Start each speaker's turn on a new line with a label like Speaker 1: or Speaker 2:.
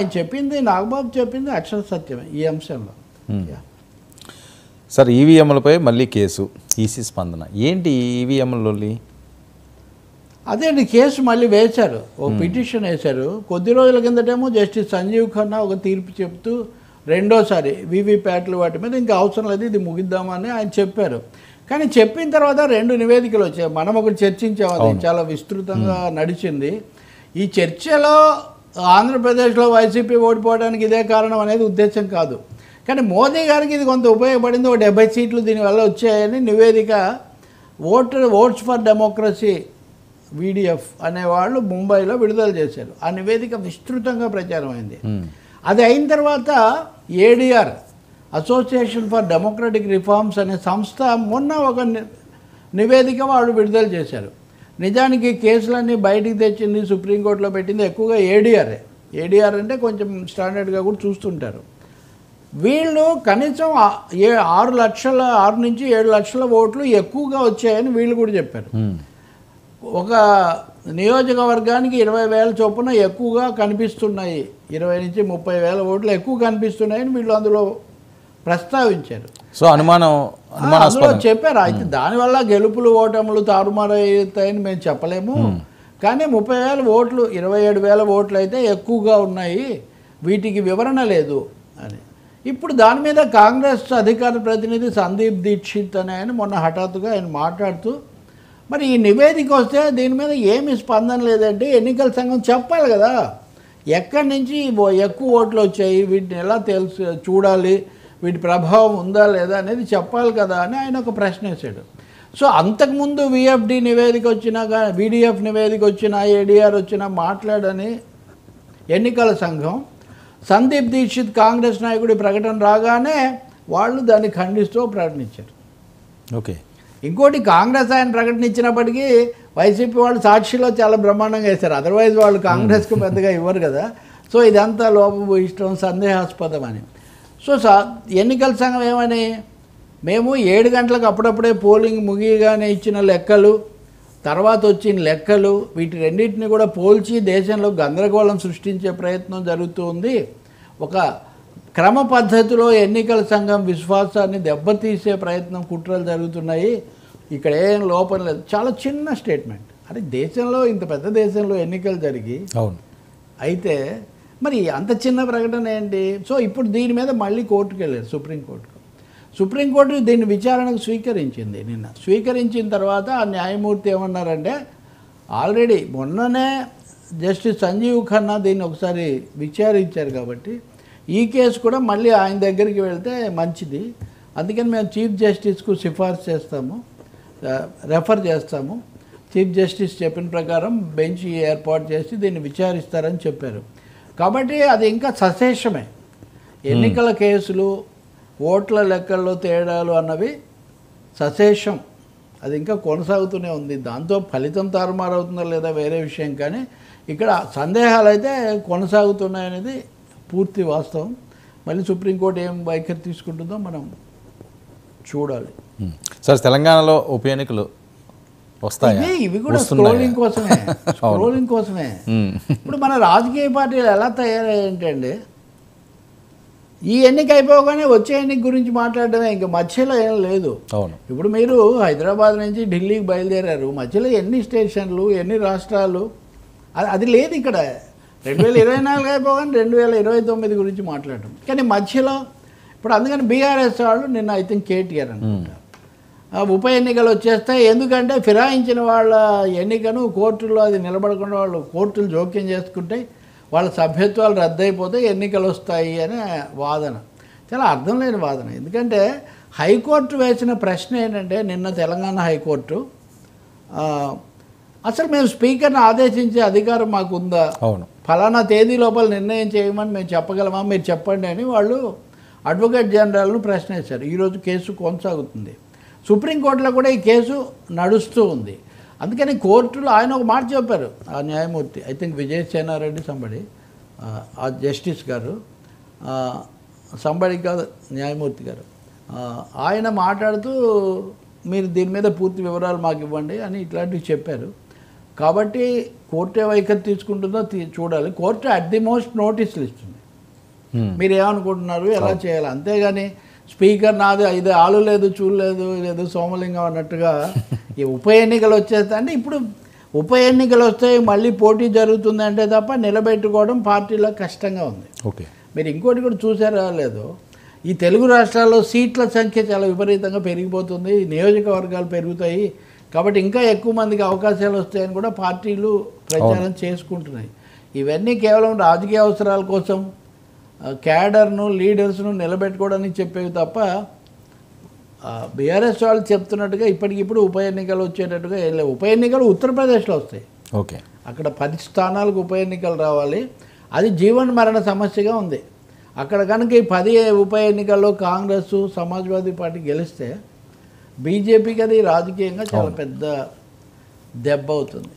Speaker 1: ఆయన చెప్పింది నాగబాబు చెప్పింది అక్షర సత్యమే ఈ అంశంలో.
Speaker 2: సార్ ఈవీఎంలపై మళ్ళీ కేసు ఈసీ స్పందన ఏంటి ఈవీఎంలలోని?
Speaker 1: అదే అండి, కేసు మళ్ళీ వేశారు, ఓ పిటిషన్ వేశారు. కొద్ది రోజుల కిందటేమో జస్టిస్ సంజీవ్ ఖన్నా ఒక తీర్పు చెప్తూ రెండోసారి వీవీప్యాట్లు వాటి మీద ఇంకా అవసరం లేదు, ఇది ముగిద్దామని ఆయన చెప్పారు. కానీ చెప్పిన తర్వాత 2 నివేదికలు వచ్చాయి. మనం ఒకటి చర్చించాం, అది చాలా విస్తృతంగా నడిచింది. ఈ చర్చలో ఆంధ్రప్రదేశ్లో వైసీపీ ఓడిపోవడానికి ఇదే కారణం అనేది ఉద్దేశం కాదు, కానీ మోదీ గారికి ఇది కొంత ఉపయోగపడింది. ఒక 70 సీట్లు దీనివల్ల వచ్చాయని నివేదిక ఓట్స్ ఫర్ డెమోక్రసీ వీడిఎఫ్ అనేవాళ్ళు ముంబైలో విడుదల చేశారు. ఆ నివేదిక విస్తృతంగా ప్రచారం అయింది. అది అయిన తర్వాత ADR association for democratic reforms అనే సంస్థ మొన్న ఒక నివేదిక వాళ్ళు విడుదల చేశారు. నిజానికి కేసులన్నీ బయటికి తెచ్చింది, సుప్రీంకోర్టులో పెట్టింది ఎక్కువగా ఏడీఆర్ఏ. ఏడీఆర్ అంటే కొంచెం స్టాండర్డ్గా కూడా చూస్తుంటారు. వీళ్ళు కనీసం 6 నుంచి 7 లక్షల ఓట్లు ఎక్కువగా వచ్చాయని వీళ్ళు కూడా చెప్పారు. ఒక నియోజకవర్గానికి 20,000 చొప్పున ఎక్కువగా కనిపిస్తున్నాయి, 20 నుంచి 30,000 ఓట్లు ఎక్కువ కనిపిస్తున్నాయని వీళ్ళు అందులో ప్రస్తావించారు.
Speaker 2: సో అందులో
Speaker 1: చెప్పారు. అయితే దానివల్ల గెలుపులు ఓటములు తారుమారవుతాయని మేము చెప్పలేము, కానీ 30,000 ఓట్లు 27,000 ఓట్లు అయితే ఎక్కువగా ఉన్నాయి, వీటికి వివరణ లేదు అని. ఇప్పుడు దాని మీద కాంగ్రెస్ అధికార ప్రతినిధి సందీప్ దీక్షిత్ అనే ఆయన మొన్న హఠాత్తుగా ఆయన మాట్లాడుతూ, మరి ఈ నివేదిక వస్తే దీని మీద ఏమి స్పందన లేదంటే ఎన్నికల సంఘం చెప్పాలి కదా, ఎక్కడి నుంచి ఎక్కువ ఓట్లు వచ్చాయి, వీటిని ఎలా చూడాలి, వీటి ప్రభావం ఉందా లేదా అనేది చెప్పాలి కదా అని ఆయన ఒక ప్రశ్న వేశాడు. సో అంతకుముందు విఎఫ్డి నివేదిక వచ్చినా కానీ, వీడిఎఫ్ నివేదిక వచ్చినా, ఏడీఆర్ వచ్చినా మాట్లాడని ఎన్నికల సంఘం, సందీప్ దీక్షిత్ కాంగ్రెస్ నాయకుడి ప్రకటన రాగానే వాళ్ళు దాన్ని ఖండిస్తూ ప్రకటించారు.
Speaker 2: ఓకే.
Speaker 1: ఇంకోటి, కాంగ్రెస్ ఆయన ప్రకటన ఇచ్చినప్పటికీ వైసీపీ వాళ్ళు సాక్షిలో చాలా బ్రహ్మాండంగా వేశారు. అదర్వైజ్ వాళ్ళు కాంగ్రెస్కి పెద్దగా ఇవ్వరు కదా. సో ఇదంతా లోపభూయిష్టం, సందేహాస్పదం అని. సో ఎన్నికల సంఘం ఏమని, మేము 7 గంటలకు అప్పుడప్పుడే పోలింగ్ ముగియగానే ఇచ్చిన లెక్కలు, తర్వాత వచ్చిన లెక్కలు, వీటి రెండింటిని కూడా పోల్చి దేశంలో గందరగోళం సృష్టించే ప్రయత్నం జరుగుతూ ఉంది. ఒక క్రమ పద్ధతిలో ఎన్నికల సంఘం విశ్వాసాన్ని దెబ్బతీసే ప్రయత్నం, కుట్రలు జరుగుతున్నాయి, ఇక్కడ ఏం లోపం లేదు. చాలా చిన్న స్టేట్మెంట్. అరే దేశంలో, ఇంత పెద్ద దేశంలో ఎన్నికలు జరిగి
Speaker 2: అవును
Speaker 1: అయితే మరి అంత చిన్న ప్రకటన ఏంటి? సో ఇప్పుడు దీని మీద మళ్ళీ కోర్టుకు వెళ్ళారు, సుప్రీంకోర్టు దీన్ని విచారణకు స్వీకరించింది. నిన్న స్వీకరించిన తర్వాత ఆ న్యాయమూర్తి ఏమన్నారంటే, ఆల్రెడీ మొన్ననే జస్టిస్ సంజీవ్ ఖన్నా దీన్ని ఒకసారి విచారించారు కాబట్టి ఈ కేసు కూడా మళ్ళీ ఆయన దగ్గరికి వెళ్తే మంచిది, అందుకని మేము చీఫ్ జస్టిస్కు సిఫార్సు చేస్తాము, రెఫర్ చేస్తాము, చీఫ్ జస్టిస్ చెప్పిన ప్రకారం బెంచ్ ఏర్పాటు చేసి దీన్ని విచారిస్తారని చెప్పారు. కాబట్టి అది ఇంకా సశేషమే. ఎన్నికల కేసులు, ఓట్ల లెక్కల్లో తేడాలు అన్నవి సశేషం, అది ఇంకా కొనసాగుతూనే ఉంది. దాంతో ఫలితం తారుమారవుతుందా లేదా వేరే విషయం, కానీ ఇక్కడ సందేహాలు అయితే కొనసాగుతున్నాయనేది పూర్తి వాస్తవం. మళ్ళీ సుప్రీంకోర్టు ఏం వైఖరి తీసుకుంటుందో మనం చూడాలి.
Speaker 2: సార్ తెలంగాణలో ఉప ఎన్నికలు వస్తాయి,
Speaker 1: ఇవి కూడా స్క్రోలింగ్ కోసమే. ఇప్పుడు మన రాజకీయ పార్టీలు ఎలా తయారయ్యాయంటే, ఈ ఎన్నిక అయిపోగానే వచ్చే ఎన్నిక గురించి మాట్లాడడమే, ఇంకా మధ్యలో ఏం లేదు. ఇప్పుడు మీరు హైదరాబాద్ నుంచి ఢిల్లీకి బయలుదేరారు, మధ్యలో ఎన్ని స్టేషన్లు, ఎన్ని రాష్ట్రాలు, అది లేదు ఇక్కడ. 2024 అయిపోగానే 2029 గురించి మాట్లాడటం, కానీ మధ్యలో ఇప్పుడు అందుకని బీఆర్ఎస్ వాళ్ళు నిన్న ఐ థింక్ కేటీఆర్ అనుకుంటారు, ఉప ఎన్నికలు వచ్చేస్తాయి, ఎందుకంటే ఫిరాయించిన వాళ్ళ ఎన్నికను కోర్టుల్లో అది నిలబడకుండా వాళ్ళు కోర్టులు జోక్యం చేసుకుంటే వాళ్ళ సభ్యత్వాలు రద్దయిపోతే ఎన్నికలు వస్తాయి అనే వాదన. చాలా అర్థం లేని వాదన. ఎందుకంటే హైకోర్టు వేసిన ప్రశ్న ఏంటంటే, నిన్న తెలంగాణ హైకోర్టు, అసలు మేము స్పీకర్ని ఆదేశించే అధికారం మాకు ఉందా, ఫలానా తేదీ లోపల నిర్ణయం చేయమని మేము చెప్పగలమా, మీరు చెప్పండి అని వాళ్ళు అడ్వకేట్ జనరల్ను ప్రశ్న వేశారు. ఈరోజు కేసు కొనసాగుతుంది. సుప్రీంకోర్టులో కూడా ఈ కేసు నడుస్తూ ఉంది. అందుకని కోర్టులో ఆయన ఒక మాట చెప్పారు, ఆ న్యాయమూర్తి, I think Vijay Sena Reddy somebody, ఆ జస్టిస్ గారు, సంబడి కాదు న్యాయమూర్తి గారు, ఆయన మాట్లాడుతూ మీరు దీని మీద పూర్తి వివరాలు మాకు ఇవ్వండి అని ఇట్లాంటివి చెప్పారు. కాబట్టి కోర్టు ఏ వైఖరి తీసుకుంటుందో చూడాలి. కోర్టు అట్ ది మోస్ట్ నోటీసులు ఇస్తుంది. మీరు ఏమనుకుంటున్నారు, ఎలా చేయాలి, అంతేగాని స్పీకర్ నాది ఇది ఆలు లేదు చూడలేదు లేదు సోమలింగం అన్నట్టుగా ఈ ఉప ఎన్నికలు వచ్చేస్తా అంటే ఇప్పుడు ఉప ఎన్నికలు వస్తే మళ్ళీ పోటీ జరుగుతుంది అంటే తప్ప నిలబెట్టుకోవడం పార్టీలో కష్టంగా ఉంది.
Speaker 2: ఓకే,
Speaker 1: మీరు ఇంకోటి కూడా చూసారా లేదు, ఈ తెలుగు రాష్ట్రాల్లో సీట్ల సంఖ్య చాలా విపరీతంగా పెరిగిపోతుంది, నియోజకవర్గాలు పెరుగుతాయి, కాబట్టి ఇంకా ఎక్కువ మందికి అవకాశాలు వస్తాయని కూడా పార్టీలు ప్రచారం చేసుకుంటున్నాయి. ఇవన్నీ కేవలం రాజకీయ అవసరాల కోసం క్యాడర్ను లీడర్స్ను నిలబెట్టుకోవడానికి చెప్పేవి తప్ప బీఆర్ఎస్ వాళ్ళు చెప్తున్నట్టుగా ఇప్పటికిప్పుడు ఉప ఎన్నికలు వచ్చేటట్టుగా ఏం లేవు. ఉప ఎన్నికలు ఉత్తరప్రదేశ్లో వస్తాయి.
Speaker 2: ఓకే,
Speaker 1: అక్కడ 10 స్థానాలకు ఉప ఎన్నికలు రావాలి. అది జీవన మరణ సమస్యగా ఉంది. అక్కడ కనుక ఈ 10 ఉప ఎన్నికల్లో కాంగ్రెస్ సమాజ్వాదీ పార్టీ గెలిస్తే బీజేపీకి అది రాజకీయంగా చాలా పెద్ద దెబ్బ అవుతుంది.